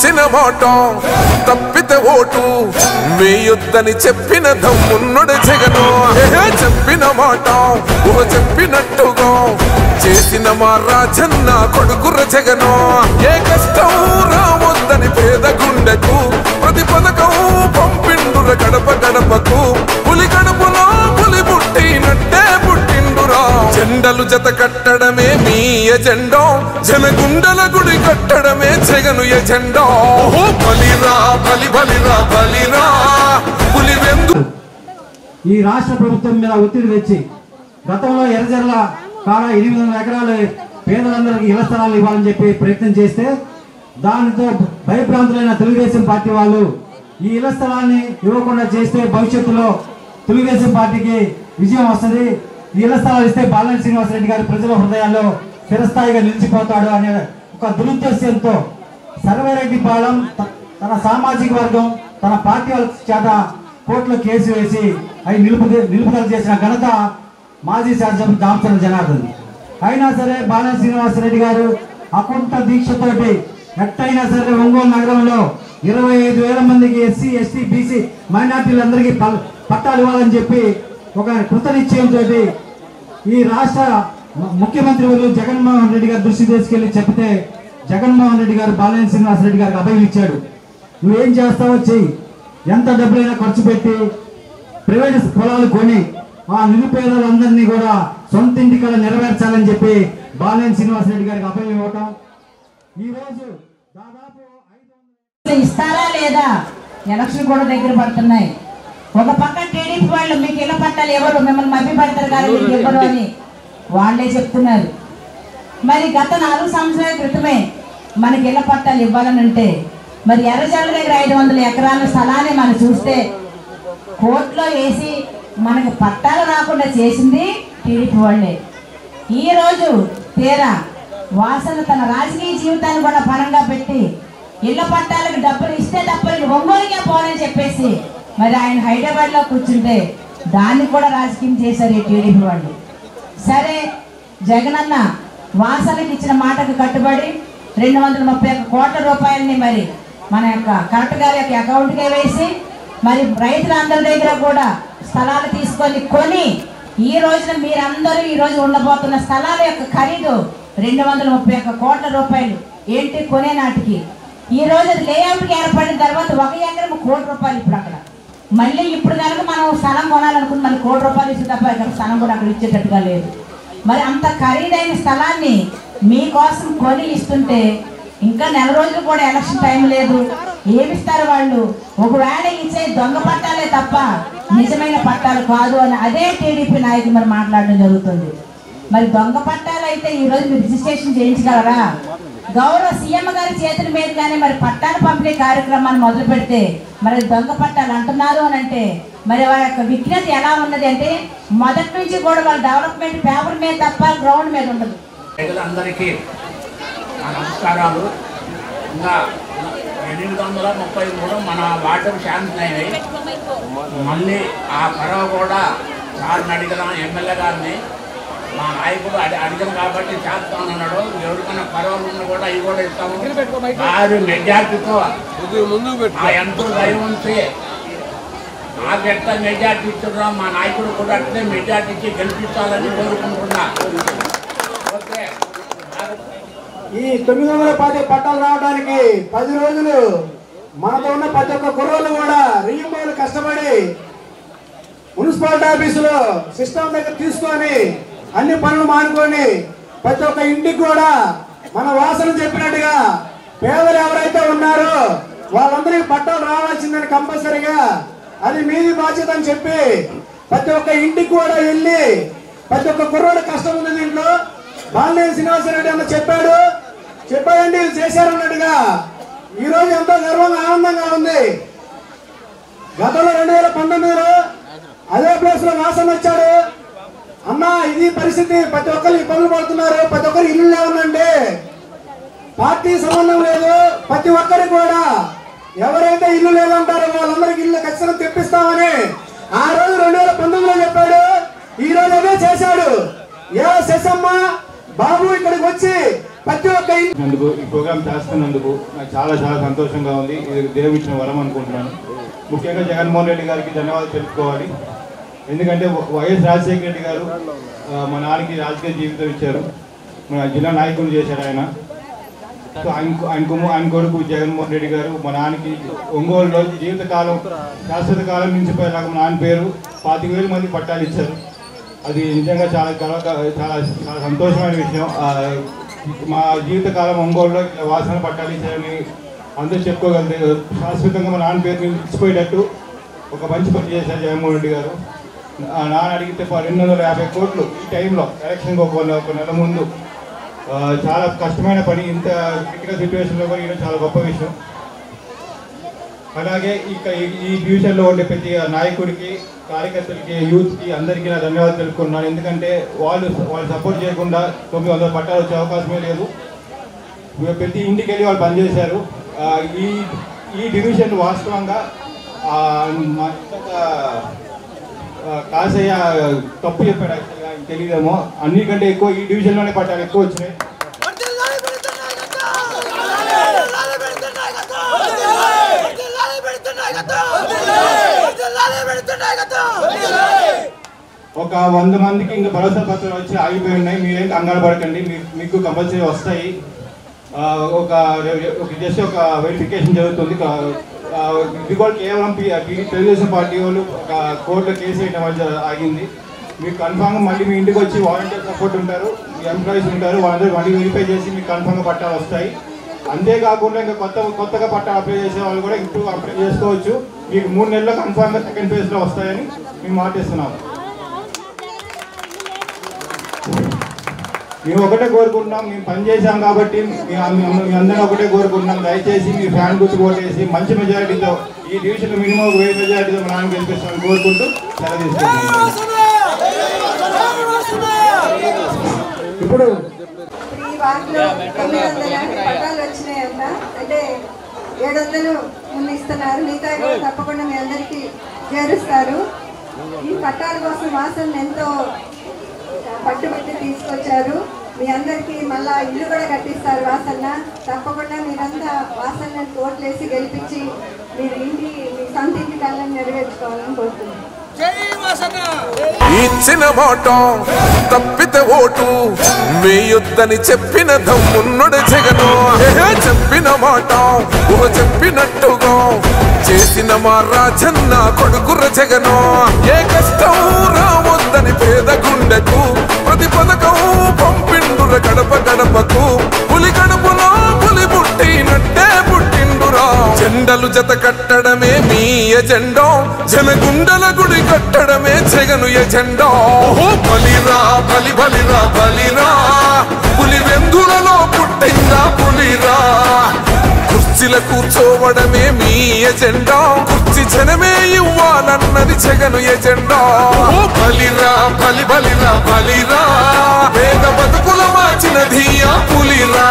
ఇచ్చిన మాట తప్పితే ఓటు వేయొద్దని చెప్పిన దమ్మున్నడు జగను. చెప్పిన మాట చెప్పినట్టుగా చేసిన మా రాజన్న కొడుకుర జగను. ఏ కష్టం రావద్దని పేద గుండెకు ప్రతి పథకం పంపిండుర గడప గడపకు. పులి గడపలో పులి పుట్టినట్టే పుట్టిండురా. జెండలు జత కట్టడమే మీ ఎజెండా, జనగుండల గుడి కట్టడమే జగను ఎజెండా. బలిరా బలి బలిరా బలిరా పులి వెందు. ఈ రాష్ట్ర ప్రభుత్వం మీద ఒత్తిడి తెచ్చి గతంలో ఎర్రజర్ల కాడ 800 ఎకరాలు పేదలందరికీ ఇళ్ల స్థలాలు ఇవ్వాలని చెప్పి ప్రయత్నం చేస్తే దానితో భయభ్రాంతులైన తెలుగుదేశం పార్టీ వాళ్ళు ఈ ఇళ్ల స్థలాన్ని ఇవ్వకుండా చేస్తే భవిష్యత్తులో తెలుగుదేశం పార్టీకి విజయం వస్తుంది, ఈ ఇళ్ల స్థలాలు ఇస్తే బాలినేని శ్రీనివాసరెడ్డి గారు ప్రజల హృదయాల్లో స్థిరస్థాయిగా నిలిచిపోతాడు అనే ఒక దురుద్దేశ్యంతో సర్వేరెడ్డి పాలెం తన సామాజిక వర్గం తన పార్టీ వాళ్ళ చేత కోర్టులో కేసు వేసి అవి నిలుపుదల చేసిన ఘనత మాజీ శాసనసభ్యులు దామచర్ల జనార్దన్. అయినా సరే బాలినేని శ్రీనివాసరెడ్డి గారు అకుంఠ దీక్షతోటి ఎట్టయినా సరే ఒంగోలు నగరంలో 25,000 మందికి ఎస్సీ ఎస్టీ బీసీ మైనార్టీలందరికీ పట్టాలు ఇవ్వాలని చెప్పి ఒక కృతనిశ్చయంతో ఈ రాష్ట్ర ముఖ్యమంత్రి జగన్మోహన్ రెడ్డి గారి దృష్టి తీసుకెళ్లి చెప్తే జగన్మోహన్ రెడ్డి గారు బాలినేని శ్రీనివాసరెడ్డి గారికి అభయం ఇచ్చాడు. నువ్వేం చేస్తావో చెయ్యి, ఎంత డబ్బులైనా ఖర్చు పెట్టి ప్రైవేట్ పొలాలు కొని ఆ నిరుపేదలందరినీ కూడా సొంత ఇంటికల నెరవేర్చాలని చెప్పి బాలినేని శ్రీనివాసరెడ్డి గారికి అభయం ఇవ్వటం. ఈ రోజు దాదాపు ఇస్తారా లేదా ఎలక్షన్ కూడా దగ్గర పడుతున్నాయి. ఒక పక్క టీడీపీ వాళ్ళు మీకు ఇళ్ల పట్టాలు ఎవరు మిమ్మల్ని మభ్య పడతారు కానీ మీకు ఇవ్వరు అని వాళ్ళే చెప్తున్నారు. మరి గత 4 సంవత్సరాల క్రితమే మనకి ఇళ్ల పట్టాలు ఇవ్వాలని అంటే మరి ఎర్రజర్ల దగ్గర 500 ఎకరాల స్థలాన్ని మనం చూస్తే కోర్టులో వేసి మనకు పట్టాలు రాకుండా చేసింది టీడీపీ వాళ్ళే. ఈరోజు తీరా వాసన తన రాజకీయ జీవితాన్ని కూడా పరంగా పెట్టి ఇళ్ల పట్టాలకు డబ్బులు ఇస్తే డబ్బులు ఒంగోలుకే పోనని చెప్పేసి మరి ఆయన హైదరాబాద్లో కూర్చుంటే దాన్ని కూడా రాజకీయం చేశారు ఈ టీడీపీ వాళ్ళు. సరే జగనన్న వాసనకి ఇచ్చిన మాటకు కట్టుబడి 231 కోట్ల రూపాయలని మరి మన యొక్క కలెక్టర్ గారి యొక్క అకౌంట్కే వేసి మరి రైతులందరి దగ్గర కూడా స్థలాలు తీసుకొని కొని ఈ రోజున మీరందరూ ఈ రోజు ఉండబోతున్న స్థలాల యొక్క ఖరీదు 231 కోట్ల రూపాయలు. ఏంటి కొనే నాటికి ఈ రోజు అది లేఅవుట్కి ఏర్పడిన తర్వాత 1 ఎకరం 1 కోటి రూపాయలు. ఇప్పుడు అక్కడ మళ్ళీ ఇప్పుడు కనుక మనం స్థలం కొనాలనుకుంటే మళ్ళీ 1 కోటి రూపాయలు ఇస్తే తప్ప ఇక్కడ స్థలం కూడా అక్కడ ఇచ్చేటట్టుగా లేదు. మరి అంత ఖరీదైన స్థలాన్ని మీకోసం కొని ఇస్తుంటే ఇంకా 4 రోజులు కూడా ఎలక్షన్ టైం లేదు, ఏమిస్తారు వాళ్ళు? ఒకవేళ ఇచ్చే దొంగ పట్టాలే తప్ప నిజమైన పట్టాలు కాదు అని అదే టీడీపీ నాయకులు మరి మాట్లాడడం జరుగుతుంది. మరి దొంగ పట్టాలు అయితే ఈరోజు మీరు రిజిస్ట్రేషన్ చేయించగలరా? గౌరవ సీఎం గారి చేతుల మీదుగానే మరి పట్టాలు పంపిణీ కార్యక్రమాన్ని మొదలు పెడితే మరి దొంగ పట్టాలు అంటున్నారు అని అంటే మరి వారి యొక్క విజ్ఞత ఎలా ఉన్నది అంటే మొదటి నుంచి కూడా వాళ్ళ డెవలప్మెంట్ పేపర్ మీద తప్ప గ్రౌండ్ మీద ఉండదు. అందరికీ నమస్కారాలు. ఇంకా 833 మన వాటర్ శాంక్షన్ అయినాయి. మళ్ళీ ఆ పరవ కూడా సార్ని అడిగినాం, ఎమ్మెల్యే గారిని. మా నాయకుడు అడిగాను కాబట్టి చేస్తానన్నాడు. ఎవరికైనా పరవలు ఉన్న కూడా ఇవి కూడా ఇస్తాము. వారు మెజార్టీతో ఎంతో దయ ఉంచి నాకు ఎంత మెజార్టీ ఇచ్చున్నా మా నాయకుడు కూడా అట్లే మెజార్టీ ఇచ్చి గెలిపించాలని కోరుకుంటున్నా. ఓకే, ఈ 910 పట్టాలు రావడానికి 10 రోజులు మనతో ఉన్న ప్రతి ఒక్క కుర్రోళ్ళు కూడా రియంబోలు కష్టపడి మున్సిపాలిటీ ఆఫీసులో సిస్టమ్ దగ్గర తీసుకొని అన్ని పనులు మానుకొని ప్రతి ఒక్క ఇంటికి కూడా మన వాసన చెప్పినట్టుగా పేదలు ఎవరైతే ఉన్నారో వాళ్ళందరికీ పట్టాలు రావాల్సిందని కంపల్సరీగా అది మీది బాధ్యత అని చెప్పి ప్రతి ఒక్క ఇంటికి కూడా వెళ్ళి ప్రతి ఒక్క కుర్రోడు కష్టం ఉంది దీంట్లో. బాలినేని శ్రీనివాసరెడ్డి అన్న చెప్పాడండి వీళ్ళు చేశారన్నట్టుగా ఈరోజు ఎంతో గర్వంగా ఆనందంగా ఉంది. గతంలో 2019లో అదే ప్లేస్ లో వాసన వచ్చాడు. అన్న ఇది పరిస్థితి, ప్రతి ఒక్కరు ఇబ్బందులు పడుతున్నారు, ప్రతి ఒక్కరు ఇల్లు లేవనండి. పార్టీ సంబంధం లేదు, ప్రతి ఒక్కరికి కూడా ఎవరైతే ఇల్లు లేదంటారో వాళ్ళందరికీ ఇల్లు ఖచ్చితంగా తెప్పిస్తామని ఆ రోజు 2019లో చెప్పాడు. ఈ రోజు అదే చేశాడు. ఏ శశమ్మ బాబు ఇక్కడికి వచ్చి ప్రతి ఒక్క ఈ ప్రోగ్రామ్ చేస్తున్నందుకు నాకు చాలా చాలా సంతోషంగా ఉంది. ఇది దేవుడు ఇచ్చిన వరం అనుకుంటున్నాను. ముఖ్యంగా జగన్మోహన్ రెడ్డి గారికి ధన్యవాదాలు తెలుపుకోవాలి. ఎందుకంటే వైఎస్ రాజశేఖర రెడ్డి గారు మా నాన్నకి రాజకీయ జీవితం ఇచ్చారు, మన జిల్లా నాయకులు చేశారు ఆయన. సో ఆయన కొడుకు జగన్మోహన్ రెడ్డి గారు మా నాన్నకి ఒంగోలులో జీవితకాలం శాశ్వత కాలం మించిపోయేలాగా మా నాన్న పేరు 25,000 మంది పట్టాలు ఇచ్చారు. అది నిజంగా చాలా చాలా చాలా చాలా సంతోషమైన విషయం. మా జీవితకాలం ఒంగోలులో వాసన పట్టాలు ఇచ్చారని అందరూ చెప్పుకోగలితే శాశ్వతంగా మా నాన్న పేరు ఇచ్చిపోయేటట్టు ఒక మంచి పని చేశారు జగన్మోహన్ రెడ్డి గారు. నాన్న అడిగితే 250 కోట్లు ఈ టైంలో ఎలక్షన్కి ఒక నెల ముందు. చాలా కష్టమైన పని, ఇంత క్రిటికల్ సిచ్యువేషన్లో కూడా ఇది చాలా గొప్ప విషయం. అలాగే ఈ ఫ్యూచర్లో ఉండే ప్రతి నాయకుడికి, కార్యకర్తలకి, యూత్కి అందరికీ నా ధన్యవాదాలు తెలుపుకున్నాను. ఎందుకంటే వాళ్ళు సపోర్ట్ చేయకుండా 900 పట్టాలు వచ్చే అవకాశమే లేదు. ప్రతి ఇంటికి వెళ్ళి వాళ్ళు పనిచేశారు. ఈ డివిజన్ వాస్తవంగా కాసయ్య తప్పు చెప్పాడు. యాక్చువల్గా తెలియదేమో, అన్నికంటే ఎక్కువ ఈ డివిజన్లోనే పట్టాలు ఎక్కువ వచ్చినాయి. ఒక 100 మందికి ఇంకా భరోసా పత్రాలు వచ్చి ఆగిపోయి ఉన్నాయి. మీరేం కంగారు పడకండి, మీకు కంపల్సరీ వస్తాయి. జస్ట్ ఒక వెరిఫికేషన్ జరుగుతుంది. ఇది కూడా కేవలం తెలుగుదేశం పార్టీ వాళ్ళు ఒక కోర్టులో కేసు వేయడం వల్ల ఆగింది. మీకు కన్ఫామ్గా మళ్ళీ మీ ఇంటికి వచ్చి వాలంటీర్ సపోర్ట్ ఉంటారు, ఎంప్లాయీస్ ఉంటారు, వాళ్ళందరూ మళ్ళీ వెరిఫై చేసి మీకు కన్ఫామ్గా పట్టాలు వస్తాయి. అంతేకాకుండా ఇంకా కొత్తగా పట్టాలు అప్లై చేసే వాళ్ళు కూడా ఇప్పుడు అప్లై చేసుకోవచ్చు. మీకు 3 నెలల్లో కన్ఫామ్గా సెకండ్ ఫేజ్లో వస్తాయని మేము మాటిస్తున్నాము. మేము ఒకటే కోరుకుంటున్నాం, మేము పని చేశాం కాబట్టి మీ అందరం ఒకటే కోరుకుంటున్నాం. దయచేసి మీ ఫ్యాన్ గుర్తు ఓటేసి మంచి మెజారిటీతో ఈ డివిజన్లో మినిమం 1000 మెజారిటీతో మా నాన్న గెలిపిస్తామని కోరుకుంటూ సెలవు తీసుకుంటున్నాం. ఇప్పుడు ఈ వార్డులో 900 పట్టాలు వచ్చినాయంట. అంటే 700 ముందు ఇస్తున్నారు, మిగతా కూడా తప్పకుండా మీ అందరికీ చేరుస్తారు. ఈ పట్టాల కోసం వాసన ఎంతో పట్టుబట్టి తీసుకొచ్చారు. మీ అందరికీ మళ్ళా ఇల్లు కూడా కట్టిస్తారు వాసన్న. తప్పకుండా మీరంతా వాసన్న ఓట్లేసి గెలిపించి మీరు మీ సొంత ఇంటి కళ్ళని నెరవేర్చుకోవాలని కోరుతున్నాను. ఇచ్చిన మాట తప్పితే ఓటు వేయొద్దని చెప్పిన దమ్మున్నడు జగను. చెప్పిన మాట చెప్పినట్టుగా చేసిన మా రాజన్న కొడుకుర జగను. ఏ కష్టం రావద్దని పేద గుండెకు ప్రతి పథకం పంపిండుర గడప గడపకు. పులి గడపలో పులి పుట్టినట్టే పుట్టిండురా. జెండలు జత కట్టడమే మీ ఎజెండా, జనగుండల గుడి కట్టడమే జగను ఎజెండా. బలిరా బలి బలిరా బలిరా, పులి వెందులలో పుట్టిందా పులిరా. కుర్చీల కూర్చోవడమే మీ ఎజెండా, కుర్చీ జనమే ఇవ్వాలన్నది జగను ఎజెండా. బలిరా బలి బలిరా బలిరా, పేద బతుకుల మార్చినది ఆ పులిరా.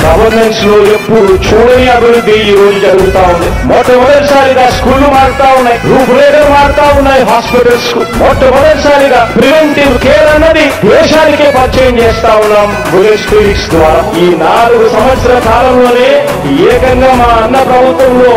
గవర్నెన్స్ లో ఎప్పుడు చూడని అభివృద్ధి ఈ రోజు జరుగుతా ఉంది. మొట్టమొదటిసారిగా స్కూళ్లు మారుతా ఉన్నాయి, రూపురేఖలు మారుతా ఉన్నాయి. హాస్పిటల్స్ మొట్టమొదటిసారిగా ప్రివెంటివ్ కేర్ అన్నది దేశానికే పరిచయం చేస్తా ఉన్నాం బుల్లెట్ క్లినిక్స్ ద్వారా. ఈ 4 సంవత్సరాల కాలంలోనే ఏకంగా మా అన్న ప్రభుత్వంలో